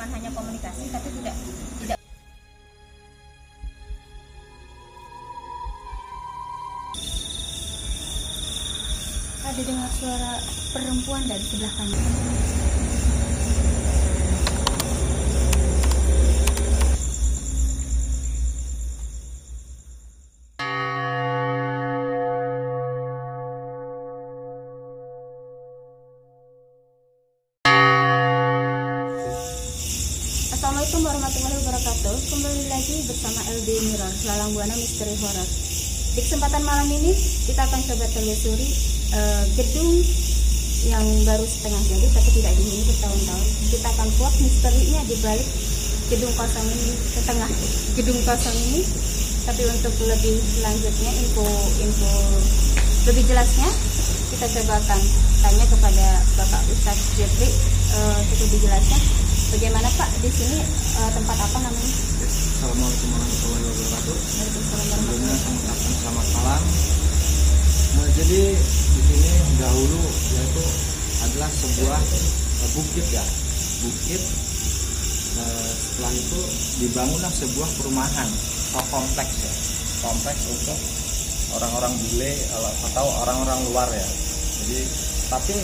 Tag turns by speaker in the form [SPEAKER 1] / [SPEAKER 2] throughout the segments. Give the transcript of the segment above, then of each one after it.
[SPEAKER 1] cuman hanya komunikasi tapi tidak ada dengar suara perempuan dari sebelah kanan. Assalamualaikum warahmatullahi wabarakatuh. Kembali lagi bersama LB Mirror, Lalang Buana Misteri Horor. Di kesempatan malam ini kita akan coba telusuri gedung yang baru setengah jadi tapi tidak dihuni bertahun-tahun. Kita akan kuak misterinya di balik gedung kosong ini, ke tengah gedung kosong ini. Tapi untuk lebih lanjutnya, info lebih jelasnya, kita coba akan tanya kepada Bapak Ustadz Jeffrey untuk lebih jelasnya. Bagaimana Pak, di sini tempat apa namanya?
[SPEAKER 2] Assalamualaikum warahmatullahi wabarakatuh.
[SPEAKER 1] Waalaikumsalam.
[SPEAKER 2] Selamat malam. Jadi di sini dahulu yaitu adalah sebuah bukit ya, bukit. Setelah itu dibangunlah sebuah perumahan atau kompleks ya, kompleks untuk orang-orang bule atau orang-orang luar ya. Jadi tapi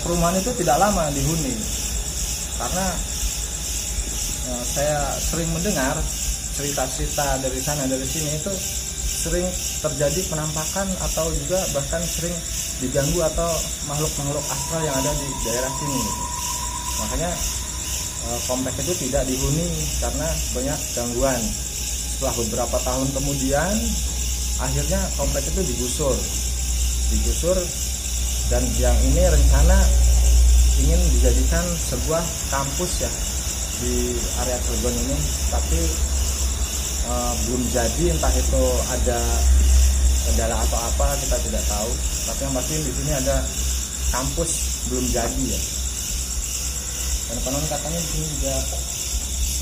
[SPEAKER 2] perumahan itu tidak lama dihuni. Karena saya sering mendengar cerita-cerita dari sana dari sini itu sering terjadi penampakan atau juga bahkan sering diganggu atau makhluk-makhluk astral yang ada di daerah sini. Makanya kompleks itu tidak dihuni karena banyak gangguan. Setelah beberapa tahun kemudian akhirnya kompleks itu digusur dan yang ini rencana ingin dijadikan sebuah kampus ya di area Cilegon ini, tapi belum jadi, entah itu ada kendala atau apa kita tidak tahu. Tapi yang pasti di sini ada kampus belum jadi ya. Dan konon katanya di sini juga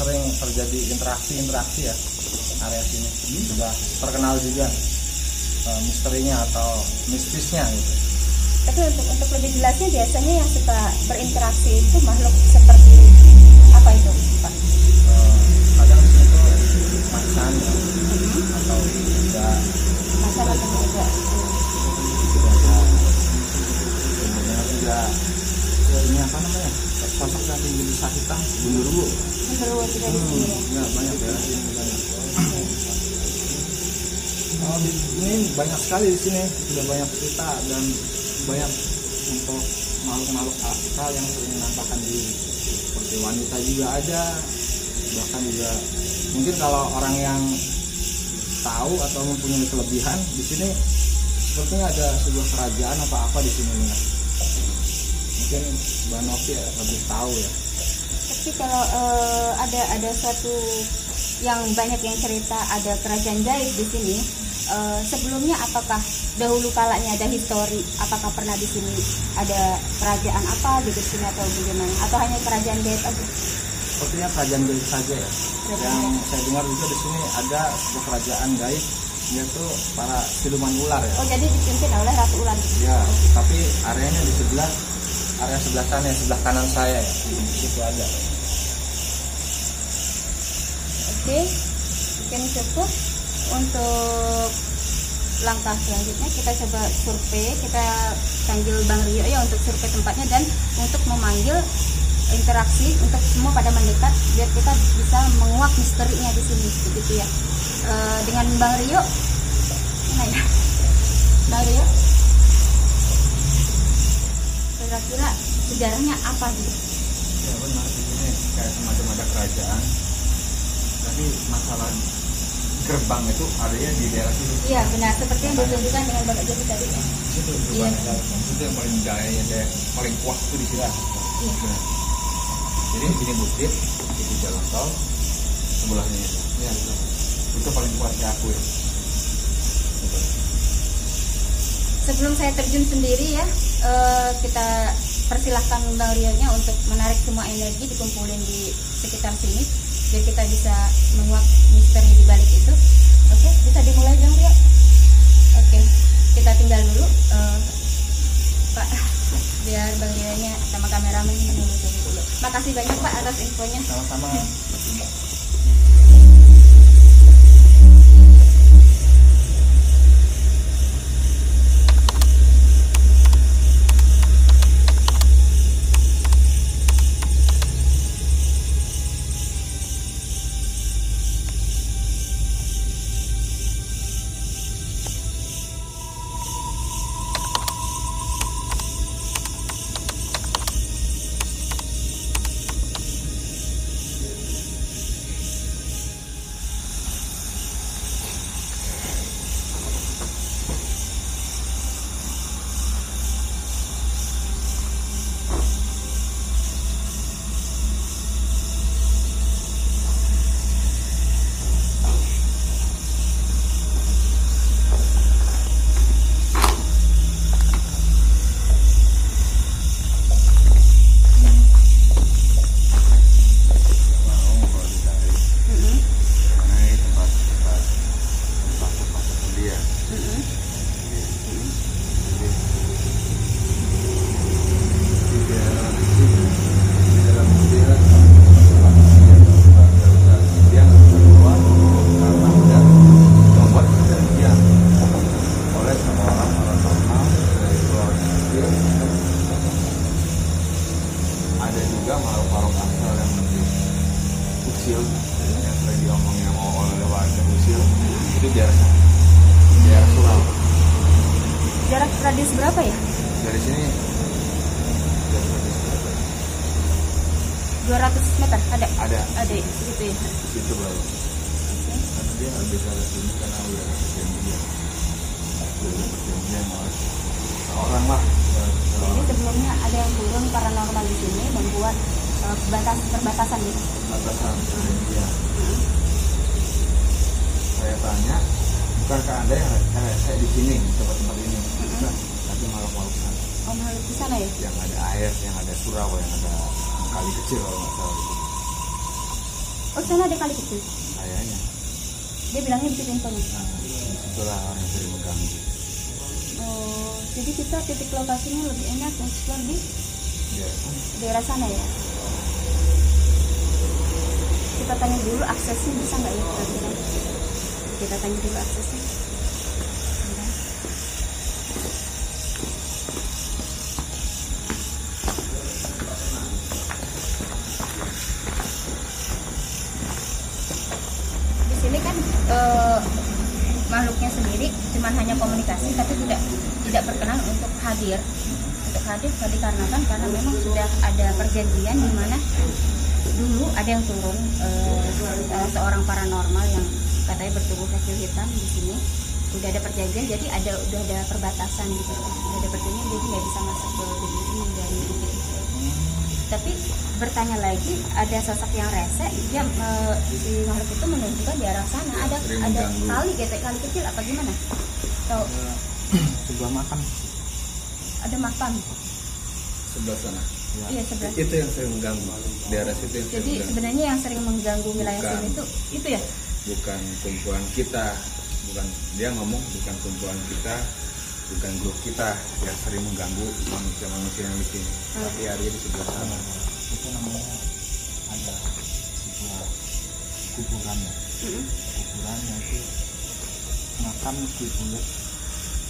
[SPEAKER 2] sering terjadi interaksi ya area sini. Sudah terkenal juga misterinya atau mistisnya gitu.
[SPEAKER 1] Tapi untuk lebih jelasnya, biasanya yang suka berinteraksi itu makhluk seperti apa itu Pak?
[SPEAKER 2] Kadang itu macan ya, atau juga
[SPEAKER 1] macan atau juga
[SPEAKER 2] kemudian juga ini apa namanya, sosok yang tinggi besar hitam, genderuwo
[SPEAKER 1] juga di sini
[SPEAKER 2] ya, banyak ya ini banyak. Ini banyak sekali di sini, sudah banyak cerita dan banyak untuk makhluk-makhluk astral yang sering menampakkan diri. Seperti wanita juga ada, bahkan juga mungkin kalau orang yang tahu atau mempunyai kelebihan di sini sepertinya ada sebuah kerajaan atau apa di sini ya. Mungkin Mbak Novi lebih tahu ya.
[SPEAKER 1] Tapi kalau ada suatu yang banyak yang cerita ada kerajaan gaib di sini. Sebelumnya apakah dahulu kalanya ada histori, apakah pernah di sini ada kerajaan apa di sini atau bagaimana, atau hanya kerajaan gaib aja?
[SPEAKER 2] Sepertinya kerajaan gaib saja ya. Yang saya dengar juga di sini ada sebuah kerajaan gaib, yaitu para siluman ular ya.
[SPEAKER 1] Oh, jadi dipimpin oleh ratu ular?
[SPEAKER 2] Ya, tapi areanya di area sebelah sana, sebelah kanan saya ya. Di situ ada.
[SPEAKER 1] Oke, mungkin cukup. Untuk langkah selanjutnya kita coba survei, kita panggil Bang Rio ya untuk survei tempatnya dan untuk memanggil interaksi untuk semua pada mendekat biar kita bisa menguak misterinya di sini begitu ya. Dengan Bang Rio, mana ya? Bang Rio, kira-kira sejarahnya apa gitu?
[SPEAKER 2] Ya benar, di sini kayak semacam ada kerajaan, tapi masalah gerbang itu adanya di daerah situ.
[SPEAKER 1] Iya benar, seperti yang ditunjukkan dengan Bapak Jody tadi ya.
[SPEAKER 2] Itu
[SPEAKER 1] Iya.
[SPEAKER 2] Itu yang paling jaya, yang paling kuat itu di sini.
[SPEAKER 1] Iya.
[SPEAKER 2] Jadi ini bukit, itu jalan tol, sebelahnya itu. Ya, itu paling kuatnya aku ya.
[SPEAKER 1] Sebelum saya terjun sendiri ya, kita persilahkan Bang Rio-nya untuk menarik semua energi dikumpulin di sekitar sini biar kita bisa menguak misteri di balik itu. Oke, bisa dimulai Bang Rio. Oke, kita tinggal dulu Pak, biar Bang Rio-nya sama kameramen menelusuri dulu. Makasih banyak Pak atas infonya.
[SPEAKER 2] Sama-sama.
[SPEAKER 1] Jarak radius berapa ya?
[SPEAKER 2] Dari sini
[SPEAKER 1] 200 meter ada?
[SPEAKER 2] Ada
[SPEAKER 1] ya, segitu ya?
[SPEAKER 2] situ baru. Karena dia nggak bisa ke sini karena udah ada perjanjian. Orang lah.
[SPEAKER 1] Jadi sebelumnya ada yang turun paranormal di sini membuat perbatasan gitu.
[SPEAKER 2] Perbatasan perjanjian. Saya tanya, bukankah Anda yang saya di sini tempat-tempat ini? Bukan, tapi makhluk-makhluk sana.
[SPEAKER 1] Oh, makhluk di sana ya?
[SPEAKER 2] Yang ada air, yang ada surau, yang ada kali kecil kalau nggak salah itu.
[SPEAKER 1] Oh, sana ada kali kecil?
[SPEAKER 2] Kayaknya.
[SPEAKER 1] Dia bilangnya begitu infonya?
[SPEAKER 2] Nah, itulah orang yang sering mengganggu.
[SPEAKER 1] Oh, jadi kita titik lokasinya lebih enak explore di daerah sana ya? Kita tanya dulu aksesnya bisa nggak ya kira-kira? Kita tanya dulu aksesnya. Di sini kan makhluknya sendiri cuman hanya komunikasi tapi tidak berkenan untuk hadir dikarenakan karena memang sudah ada perjanjian di mana dulu ada yang turun seorang paranormal yang katanya bertubuh kecil hitam di sini. Udah ada perjanjian, jadi udah ada perbatasan gitu, udah ada perjanjian, jadi nggak bisa masuk ke bukit ini dari bukit itu. Tapi bertanya lagi, ada sosok yang rese, dia si makhluk itu menunjukkan di arah sana ada kali gitu, kali kecil apa gimana? Atau
[SPEAKER 2] sebuah makam.
[SPEAKER 1] Ada makam
[SPEAKER 2] Sebelah sana. Ya.
[SPEAKER 1] Iya, sebelah.
[SPEAKER 2] Itu yang sering mengganggu. Daerah situ yang
[SPEAKER 1] Jadi sebenarnya yang sering mengganggu wilayah sini itu ya?
[SPEAKER 2] Bukan kumpulan kita, bukan, dia ngomong bukan kumpulan kita, bukan grup kita yang sering mengganggu manusia-manusia yang di sini. Tapi ada di sebelah sana. Itu namanya ada sebuah kuburannya. Kuburannya itu makam Kibuyut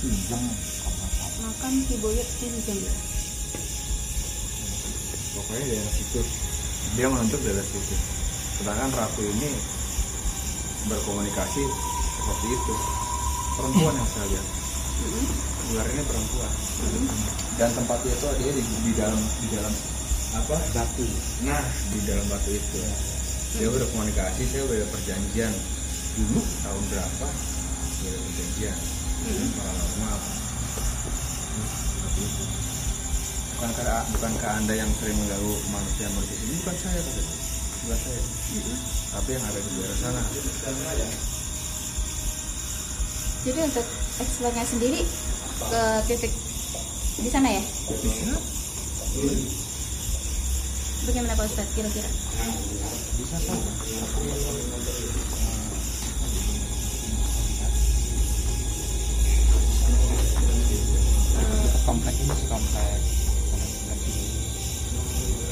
[SPEAKER 2] Kinjeng.
[SPEAKER 1] Makam Kibuyut Kinjeng.
[SPEAKER 2] Pokoknya daerah situ, dia menunjuk daerah situ. Sedangkan ratu ini berkomunikasi seperti itu, perempuan yang saya lihat. Ular ini perempuan. Dan tempatnya itu ada di dalam apa, batu. Nah, di dalam batu itu dia berkomunikasi, saya udah ada perjanjian dulu tahun berapa, udah ada perjanjian paranormal. Seperti itu. Bukankah Anda yang sering mengganggu manusia ini? Bukan saya, bukan saya. Tapi yang ada di daerah sana.
[SPEAKER 1] Jadi untuk eksplornya sendiri ke titik di sana ya?
[SPEAKER 2] Bisa.
[SPEAKER 1] Bagaimana Pak Ustadz kira-kira?
[SPEAKER 2] Bisa saja. Komplek ini komplek.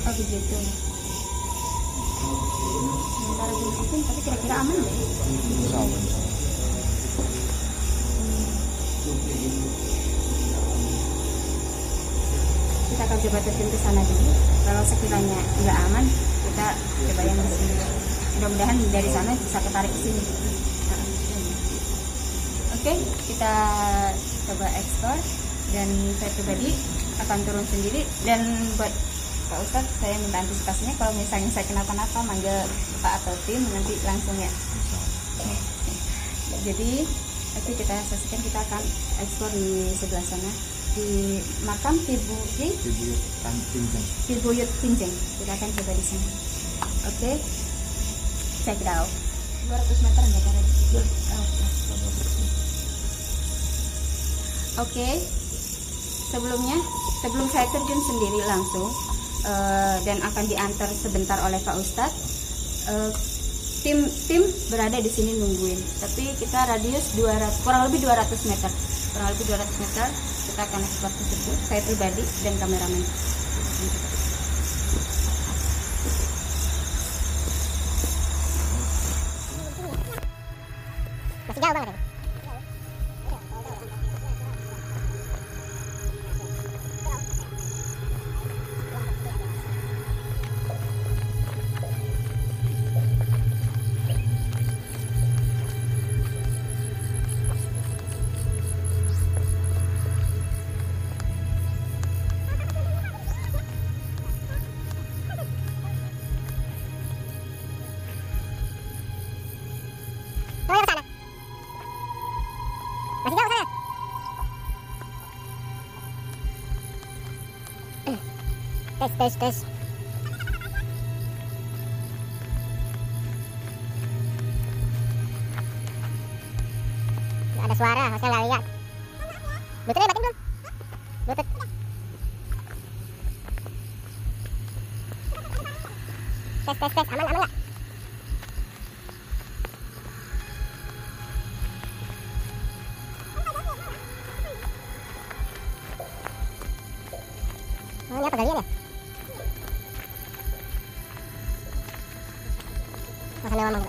[SPEAKER 1] Oh begitu. sementara belum izin, tapi kira-kira aman deh.
[SPEAKER 2] Insya Allah.
[SPEAKER 1] Kita akan coba terjun ke sana dulu. Kalau sekiranya nggak aman, kita coba yang di sini. Mudah-mudahan dari sana bisa ketarik ke sini. Oke, kita coba eksplor dan saya pribadi akan turun sendiri. Dan buat Pak Ustadz, saya minta antisipasinya kalau misalnya saya kenapa-napa manggil Pak atau tim nanti langsung ya. Jadi nanti kita saksikan, kita akan eksplor di sebelah sana di makam Kibuyut Kinjeng. Kita akan coba di sana. Oke, check it out. 200 meter nggak ada?
[SPEAKER 2] Ya.
[SPEAKER 1] Oke. Sebelum saya terjun sendiri langsung dan akan diantar sebentar oleh Pak Ustadz, tim berada di sini nungguin. Tapi kita radius kurang lebih 200 meter. Kita akan eksplor ke situ. Saya pribadi dan kameramen.
[SPEAKER 3] Masih jauh banget. Tes. Nggak ada suara, harusnya nggak lihat. Bluetoothnya batin belum? Bluetooth. Tes, aman nggak? Oh, ini apa galian ya? Sambil ngomong juga.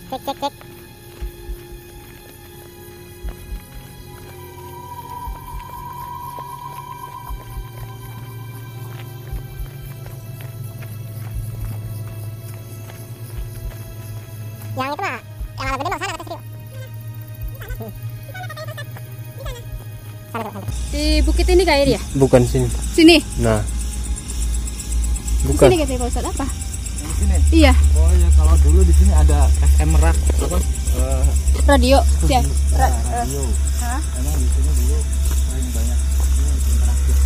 [SPEAKER 3] Cek. Yang itu mah, yang alat gede mau sana kata Sri. Sana.
[SPEAKER 1] Di bukit ini kak Iri ya?
[SPEAKER 4] Bukan sini.
[SPEAKER 1] Sini?
[SPEAKER 4] Nah.
[SPEAKER 1] Di
[SPEAKER 4] Bukan.
[SPEAKER 1] sini katanya Pak Ustadz apa?
[SPEAKER 2] Di sini.
[SPEAKER 1] Iya.
[SPEAKER 2] Oh ya, kalau dulu di sini ada FM Merak apa?
[SPEAKER 1] Radio. Ya.
[SPEAKER 2] Radio.
[SPEAKER 1] Hah?
[SPEAKER 2] Emang di sini dulu paling banyak ini interaktif.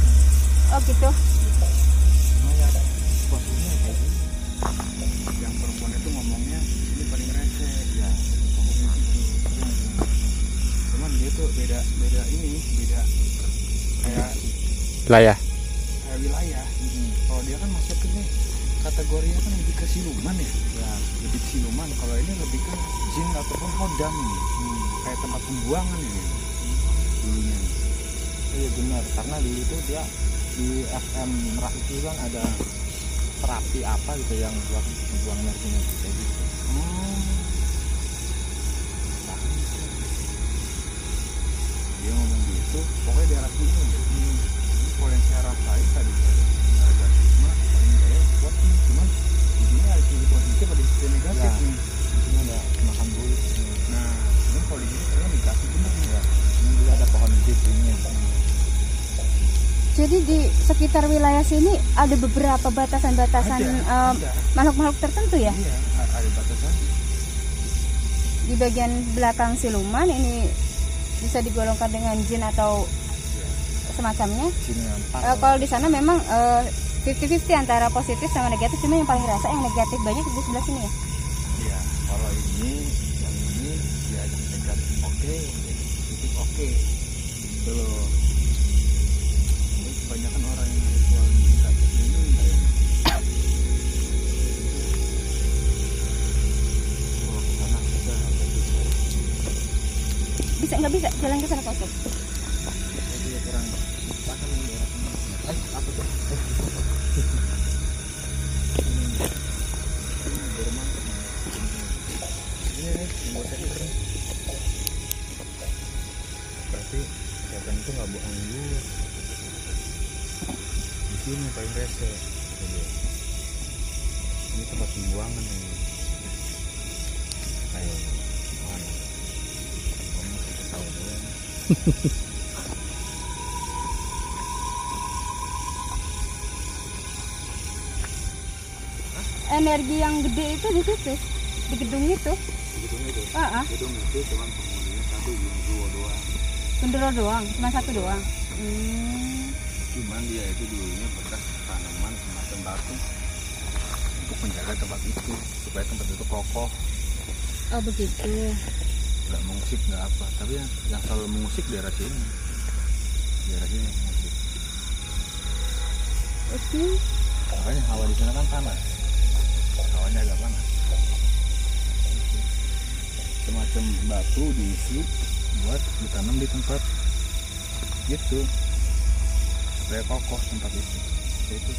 [SPEAKER 1] Oh gitu.
[SPEAKER 2] Cuma ya posisinya kayak gini. Yang perempuan itu ngomongnya ini paling receh ya, ngomongnya gitu. Cuman dia tuh beda kayak
[SPEAKER 4] Wilayah.
[SPEAKER 2] wilayah. Kalau dia kan masuk ini kategorinya kan lebih ke siluman ya. Lebih ke siluman. Kalau ini lebih ke jin ataupun hodam ini. Kayak tempat pembuangan ini dulunya. Iya benar, karena dulu itu dia di FM Merak itu kan ada terapi apa gitu yang buat membuang energinya kayak gitu. Dia ngomong gitu, pokoknya daerah sini kalau yang saya rasain tadi negatifnya paling gaya kuat nih, cuman di sini ada sisi positif, ada sisi negatif nih. Di sini ada makan bulut. Nah, ini kalau di sini ternyata negatif bener nih ya. Ini juga ada pohon jepungnya.
[SPEAKER 1] Jadi di sekitar wilayah sini ada beberapa batasan-batasan makhluk-makhluk tertentu ya?
[SPEAKER 2] Iya, ada batasan.
[SPEAKER 1] Di bagian belakang siluman ini bisa digolongkan dengan jin atau semacamnya. Kalau di sana memang 50-50 antara positif sama negatif, cuma yang paling rasa yang negatif banyak di sebelah sini ya.
[SPEAKER 2] Iya, kalau ini yang ini dia negatif oke, positif oke. Belum. Ini kebanyakan orang yang ritual negatif ini kayak ke sana bisa.
[SPEAKER 1] Bisa nggak bisa jalan ke sana Pak Ustadz?
[SPEAKER 2] nih, nggak usah keren. Berarti setan itu nggak bohong dulu. Di sini paling rese. Ini tempat pembuangan ini. Ayo, mana? Kamu kita tahu dulu.
[SPEAKER 1] Energi yang gede itu di situ, di gedung itu.
[SPEAKER 2] Gedung itu. Gedung itu cuma penghuninya satu, dua doang.
[SPEAKER 1] Bendera doang, cuma satu doang.
[SPEAKER 2] Cuman dia itu dulunya bekas tanaman semacam batu untuk menjaga tempat itu supaya tempat itu kokoh.
[SPEAKER 1] Oh begitu.
[SPEAKER 2] Nggak mengusik nggak apa, tapi yang selalu mengusik daerah sini yang mengusik.
[SPEAKER 1] Oke.
[SPEAKER 2] Makanya hawa di sana kan panas, hawanya agak panas. Semacam batu diisi buat ditanam di tempat gitu supaya kokoh tempat itu. Itu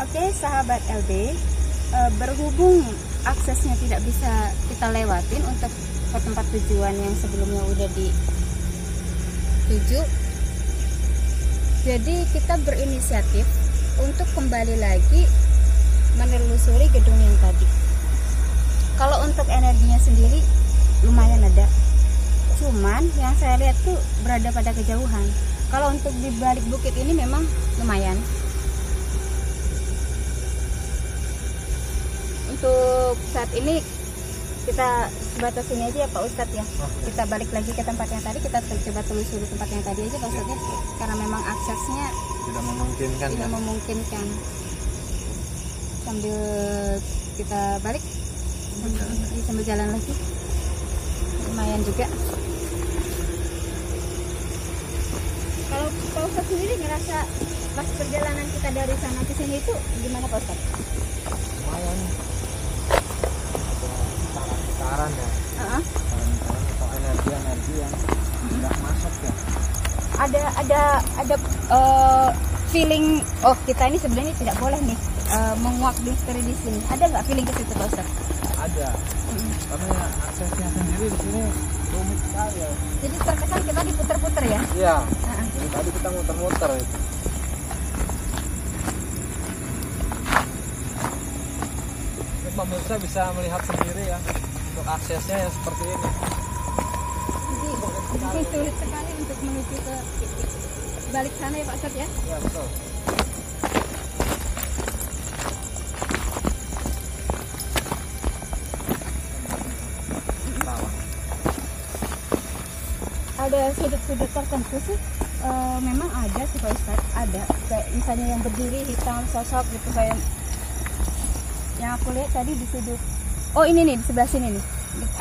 [SPEAKER 1] Oke, sahabat LD, berhubung aksesnya tidak bisa kita lewatin untuk ke tempat tujuan yang sebelumnya udah dituju, jadi kita berinisiatif untuk kembali lagi menelusuri gedung yang tadi. Kalau untuk energinya sendiri lumayan ada, cuman yang saya lihat tuh berada pada kejauhan. Kalau untuk di balik bukit ini memang lumayan. Untuk saat ini kita sebatas ini aja ya Pak Ustadz ya. Kita balik lagi ke tempat yang tadi, kita coba telusuri tempat yang tadi aja Pak Ustadz ya. Karena memang aksesnya tidak memungkinkan. Sambil kita balik, sambil jalan lagi, lumayan juga. Kalau Pak Ustadz sendiri ngerasa pas perjalanan kita dari sana ke sini itu gimana Pak Ustadz?
[SPEAKER 2] lumayan. Saran ya. Atau energi yang nggak masuk ya.
[SPEAKER 1] Ada feeling, oh kita ini sebenarnya tidak boleh nih menguak misteri di sini. Ada nggak feeling ke situ Pak Ustaz?
[SPEAKER 2] Ada. Karena aksesnya sendiri di sini rumit sekali ya.
[SPEAKER 1] Jadi terkesan kita diputer-puter ya?
[SPEAKER 2] Iya. Jadi tadi kita muter-muter itu. Pemirsa bisa melihat sendiri ya untuk aksesnya yang seperti ini.
[SPEAKER 1] Jadi sulit sekali untuk menuju ke balik sana ya Pak Ustaz ya?
[SPEAKER 2] Iya betul.
[SPEAKER 1] Ada sudut-sudut tertentu sih memang ada sih Pak Ustaz, ada kayak misalnya yang berdiri hitam sosok gitu kayak yang aku lihat tadi di sudut. Oh ini nih di sebelah sini nih.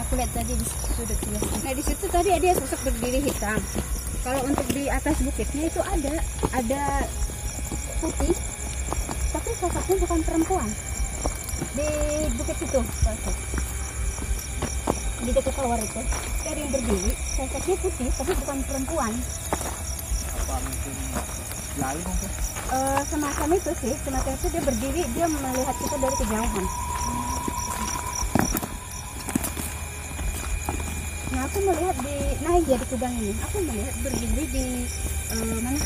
[SPEAKER 1] Aku lihat tadi di sudut sebelah sini. Nah di situ tadi ada sosok berdiri hitam. Kalau untuk di atas bukitnya itu ada putih, tapi sosoknya bukan perempuan. Di bukit itu, di dekat tower itu, ada yang berdiri, sosoknya putih, tapi bukan perempuan.
[SPEAKER 2] Apa mungkin lain mungkin?
[SPEAKER 1] Semacam itu sih, semacam itu dia berdiri, dia melihat kita dari kejauhan. aku melihat di naik di Kubang ini, aku melihat berdiri di mana?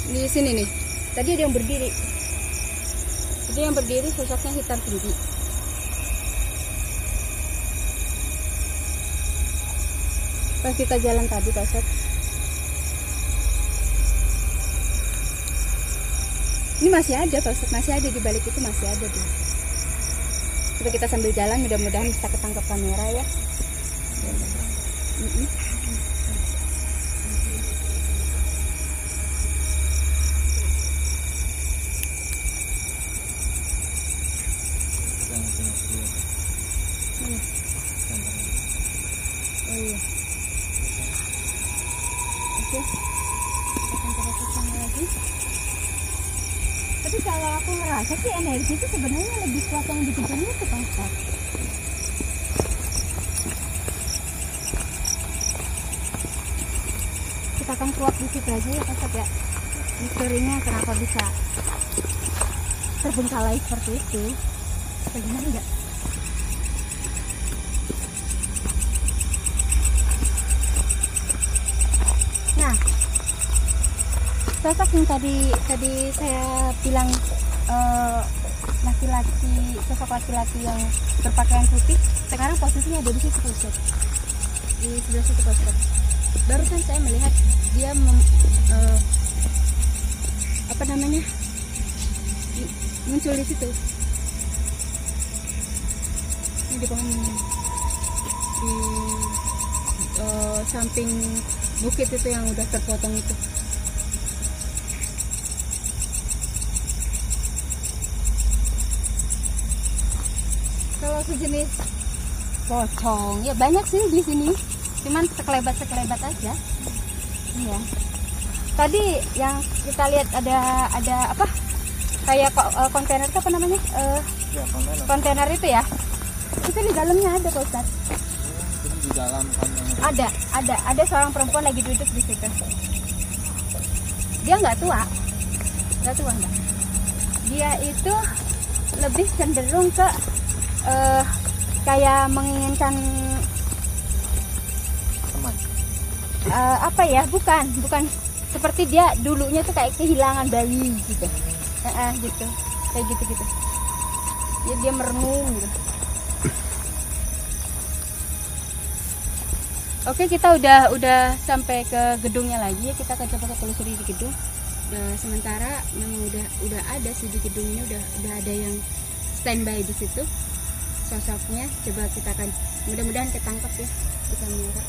[SPEAKER 1] Di sini nih. Tadi ada yang berdiri. Jadi yang berdiri sosoknya hitam tinggi. Pas kita jalan tadi, Pak Ustadz. Ini masih ada, Pak Ustadz, masih ada di balik itu, masih ada dia. Coba kita sambil jalan, mudah-mudahan bisa ketangkap kamera ya. Oh iya. Oke. Kita akan coba kesana lagi. Tapi kalau aku ngerasa sih energi itu sebenarnya lebih kuat yang di gedung itu, Pak Ustadz. Kita akan keluar di situ aja ya, Pak Ustadz ya. Misterinya kenapa bisa terbengkalai seperti itu? Bagaimana enggak? Nah, sosok yang tadi saya bilang sosok laki-laki yang berpakaian putih, sekarang posisinya ada di situ, Ustaz. Di sebelah situ, Ustaz. Barusan saya melihat dia muncul di situ. Ini di pohon ini. Di samping bukit itu yang udah terpotong itu. Kalau sejenis pocong ya banyak sih di sini, cuman sekelebat aja. Iya. Tadi yang kita lihat ada apa? Kayak kontainer itu apa namanya?
[SPEAKER 2] Ya,
[SPEAKER 1] kontainer itu ya. Itu di dalamnya ada, Pak Ustaz.
[SPEAKER 2] Di dalam
[SPEAKER 1] Ada seorang perempuan lagi duduk di situ. Dia nggak tua enggak. Dia itu lebih cenderung ke kayak menginginkan
[SPEAKER 2] teman.
[SPEAKER 1] Apa ya? Bukan seperti dia dulunya tuh kayak kehilangan bayi gitu. Gitu. Kayak gitu. Ya, dia merenung gitu. Oke, kita udah sampai ke gedungnya lagi ya. Kita akan coba telusuri di gedung. Sementara memang udah ada sih di gedung ini, udah ada yang standby di situ. Sosoknya coba kita akan mudah-mudahan ketangkap ya di kamera.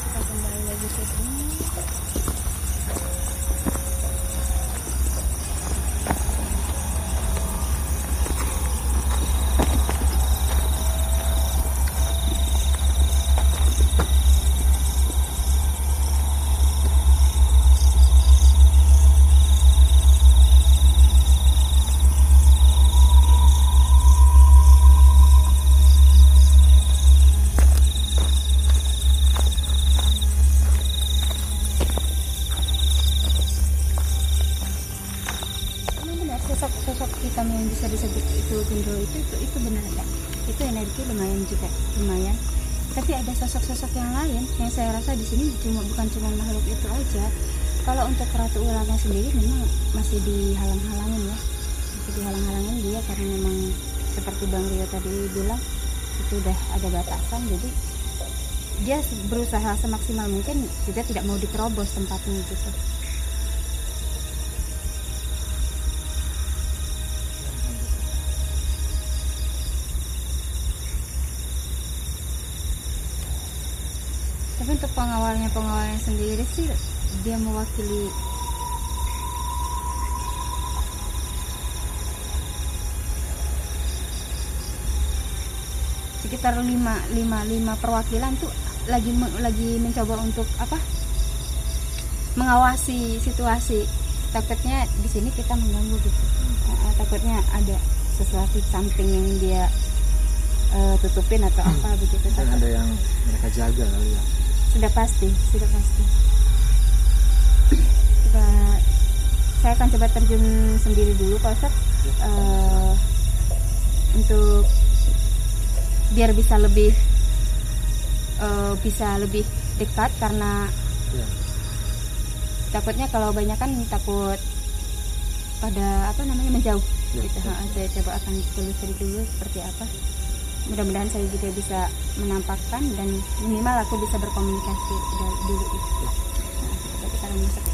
[SPEAKER 1] Kita kembali lagi ke sini. Sosok hitam yang bisa disebut itu gendro itu benar enggak? Itu energi lumayan. Tapi ada sosok-sosok yang lain yang saya rasa di sini bukan cuma makhluk itu aja. Kalau untuk Ratu Ularnya sendiri memang masih dihalang-halangin ya. Masih dihalang-halangin dia karena memang seperti Bang Rio tadi bilang itu udah ada batasan, jadi dia berusaha semaksimal mungkin juga tidak mau diterobos tempatnya gitu. Tapi untuk pengawalnya sendiri sih dia mewakili sekitar 5 perwakilan tuh lagi mencoba untuk apa? Mengawasi situasi. Takutnya di sini kita mengganggu gitu. Takutnya ada sesuatu samping yang dia tutupin atau apa begitu.
[SPEAKER 2] Dan ada yang mereka jaga kali ya.
[SPEAKER 1] Sudah pasti. Saya akan coba terjun sendiri dulu Pak Ustadz, untuk biar bisa lebih dekat, karena takutnya kalau banyak kan takut pada menjauh gitu. Saya coba akan telusuri dulu seperti apa. Mudah-mudahan saya juga bisa menampakkan dan minimal aku bisa berkomunikasi dulu gitu. Kita akan masuk.